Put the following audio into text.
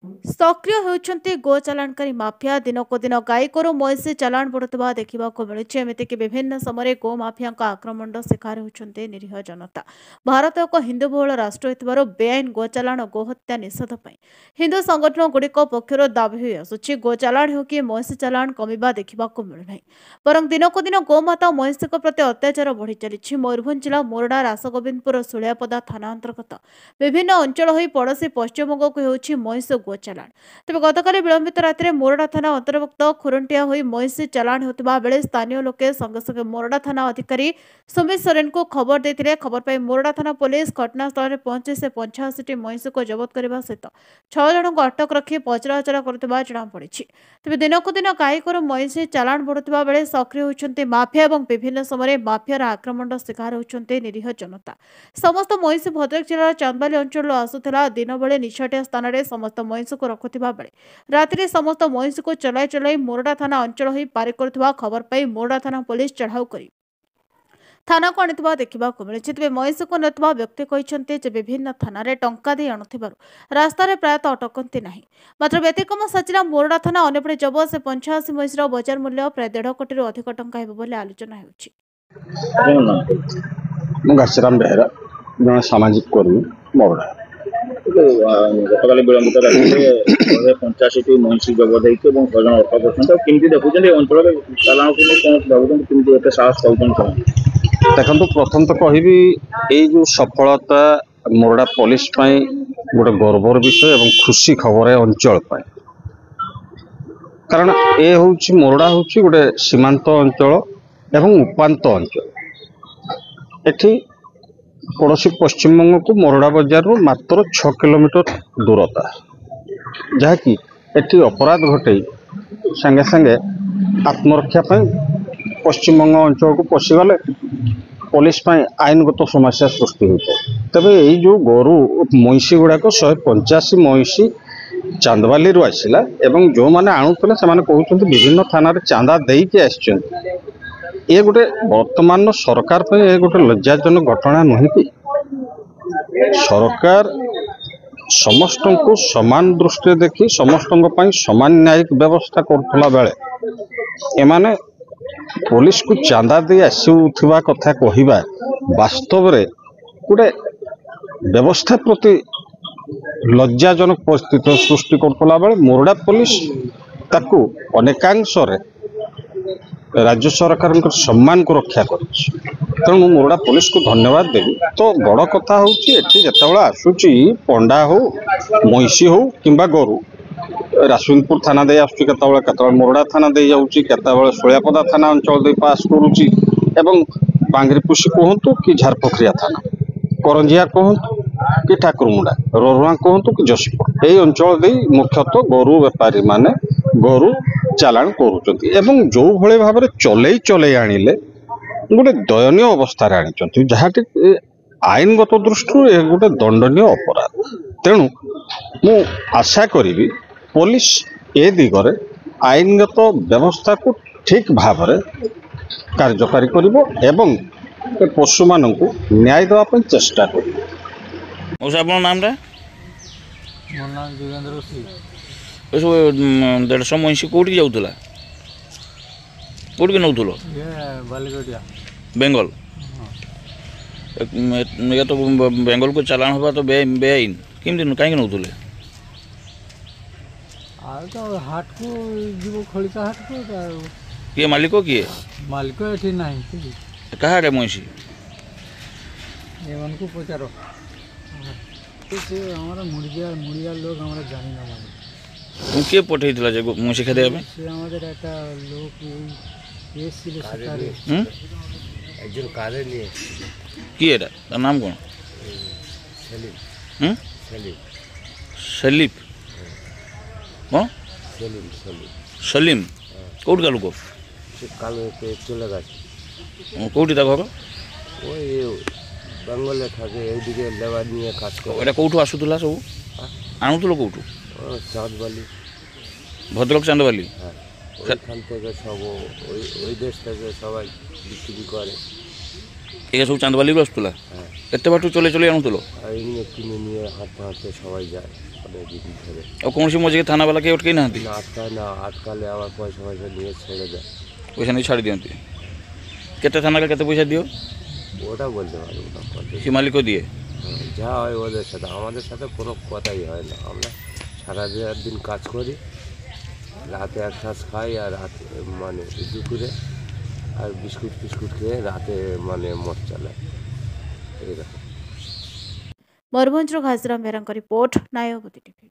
सक्रिय होती गो चालाणकारी माफिया दिनक दिन गाईकोर मईसी चालाण बढ़ुवा देखा मिलूँ एमतीक विभिन्न समय गो माफिया आक्रमण शिकार होती निरीह जनता। भारत एक हिंदू बहुल राष्ट्र हो बेआईन गो चालाण और गोहत्या निषेध हिंदू संगठन गुड़िक पक्षर दाबी आसूँ गो चालाण हो कि मईसी चालाण कमिबा देखा मिलूना बरं दिनक दिन गोमाता और मईसी प्रति अत्याचार बढ़ी चली। मयूरभंज जिला मोरडा रासगोविंदपुर सुलियापदा थाना अंतर्गत विभिन्न अंचल हो पड़ोशी पश्चिमबंग को होची मईसी गो चालाण। तेज गतकाली विलंबित राति मोरडा थाना अंतर्भुक्त खुरंटिया हो मईसी चालाण होता बेले स्थानीय लोके संगे संगे मोरडा थाना अधिकारी सुमित सोरेन को खबर देते। खबर पाई मोरडा थाना पुलिस घटनास्थल में पहुंची से 85टी मईसी को जबत करने सहित 6 जन को अटक रखी पचराउचरा कर जमापड़ी। तेज दिनक दिन गाईकोर मईसी चालाण बढ़ुवा बेले सक्रिय होती माफिया और विभिन्न समय माफियार आक्रमण शिकार होती निरीह जनता। समस्त मईसी भद्रक जिलार चांदबाली अंचल आसूला दिन बेले निछाटिया स्थान में समस्त मईसी को रखुवा बेले राति समस्त मईसी को चलाई चलाई मोरडा थाना अंचल हो पारि करुवा खबर पाई मोरडा थाना पुलिस चढ़ाऊ कर थाना को आनी देखा मिली। तेज मईसी को नेता व्यक्ति कहते विभिन्न थाना टंका दे आणुवर रास्तार प्रायतः अटकती ना मात्र व्यतिक्रम साचिला मोरडा थाना अंपटे जब से 85 मईसीर बजार मूल्य प्राय 1.5 कोटी अधिक टंका आलोचना घासीराम बेहरा जन सामाजिक कर्मी मोरडा गतकाल विलंबित राति 85टी मईसी जबत होती 6 जन अटक अच्छे देखुं अंचल चालाण को भावुँ साहस पाँच देखो प्रथम तो कहबी ये सफलता मोरडा पुलिस गोटे गर्वर विषय और खुशी खबर है अंचल कारण ये हूँ मोरडा हूँ गोटे सीमांत अंचल एवं उपात अंचल एठी पड़ोशी पश्चिमबंग को मोरडा बजार रू मात्र 6 किलोमीटर दूरता जहाँकि एठी अपराध घटे संगे संगे आत्मरक्षा पश्चिमबंग अंचल को पशिगले पुलिस आईनगत समस्या सृष्टि होता है। तेज ये जो गोरु मईसी गुड़ाक 185 मईसी चांदबाली आसला एवं जो मैंने आणुले से कहते विभिन्न थाना चांदा देकी आसछन ये गोटे वर्तमान सरकार पे ये गोटे लज्जाजनक घटना नुहे कि सरकार समस्त को समान दृष्टि देखी समस्त समान न्यायिक व्यवस्था करुला बेले एमाने पुलिस को चांदा दे आसुवा कथा कहवा वास्तव रे गोटे व्यवस्था प्रति लज्जाजनक परिस्थिति सृष्टि करुला बेले मोरडा पुलिस ताकू अनेकांश राज्य सरकार सम्मान को रक्षा कर तेणु मोरडा पुलिस को धन्यवाद देवी। तो बड़ कथा हूँ जिते आसूची पंडा हो मईसी हो किंबा गोरु रासविंदपुर थाना दे आसते मोरडा थाना दे जाऊँगी सुलियापदा थाना अंचल दे पास करुच्ची एवं बांगरीपुसी कहतु कि झारपोखरिया थाना करंजिया कहतु कि ठाकुरमुंडा ररुआ कहतु कि जशीपुर यही अंचल दे मुख्यतः गोरु बेपारी माने गोरु चालाण करुँच एवं जो भाई भाव में चलई चलई आनिले गोटे दयनीय अवस्था आनी जहाँटी आईनगत दृष्टि गोटे दंडनीय अपराध। तेणु मु आशा करी पुलिस ए दिगरे आईनगत व्यवस्था को ठीक भाव में कार्यकारी करिवो पशु मान को न्याय देवाई चेष्टा कर। नाम मोर नाम जोगेंद्र सिंह। 150 मईसी कौटी जाऊला कौटी नौल बालीगढ़िया बेंगल ये तो बेंगल को चालान होगा तो बेआईन कमी कहीं नौले तो हाट को जीव खलिका हाट को किए मालिक किए मालिक ये ना कहा मईसी को पचार हमारा मुड़िया लोग हमारा जानी ना मालिक किए पठे मईसी खाते किए तार नाम कौन सलीफ कौन सलीम कौट का लोक कौटी घर बेंगल থাকে লেবার নিয়ে কাজ করে। এটা কোউঠু আসুতলা সব আনুতলো কোউঠু চাঁদবালি ভদ্রক চাঁদবালি হ্যাঁ, ওইখান থেকে সব ওই দেশ থেকে সবাই বিক্রি করে। এগুলো সব চাঁদবালির আসতুলা হ্যাঁ এতে বাটু চলে চলে আনুতুলো আর এমনি কিনে নিয়ে হাঁটতে হাঁটতে সবাই যায় অনেক দিন ধরে আর কৌশি মজিকে থানাবেলাকে উঠকেই না না আটকায় না আটকালে আবার পয়সা পয়সা নিয়ে ছেড়ে দেয় পয়সা নিয়ে ছাড়ি দিও কেতে থানাকে কেতে পয়সা দিও ওটা বলতে পারবো না কত সে মালিকও দিয়ে যা হয় ওদের সাথে আমাদের সাথে কোনো কথাই হয় না আমরা সারা দিন কাজ করি রাতে এক কাজ খাই আর রাতে মানে দুপুরে আর বিস্কুট ফিস্কুট খেয়ে রাতে মানে মদ চালায় এইরকম ମୟୂରଭଞ୍ଜରୁ ଘାସିରାମ ବେହେରାଙ୍କ ରିପୋର୍ଟ ନ୍ୟାୟବତୀ ଟିଭି।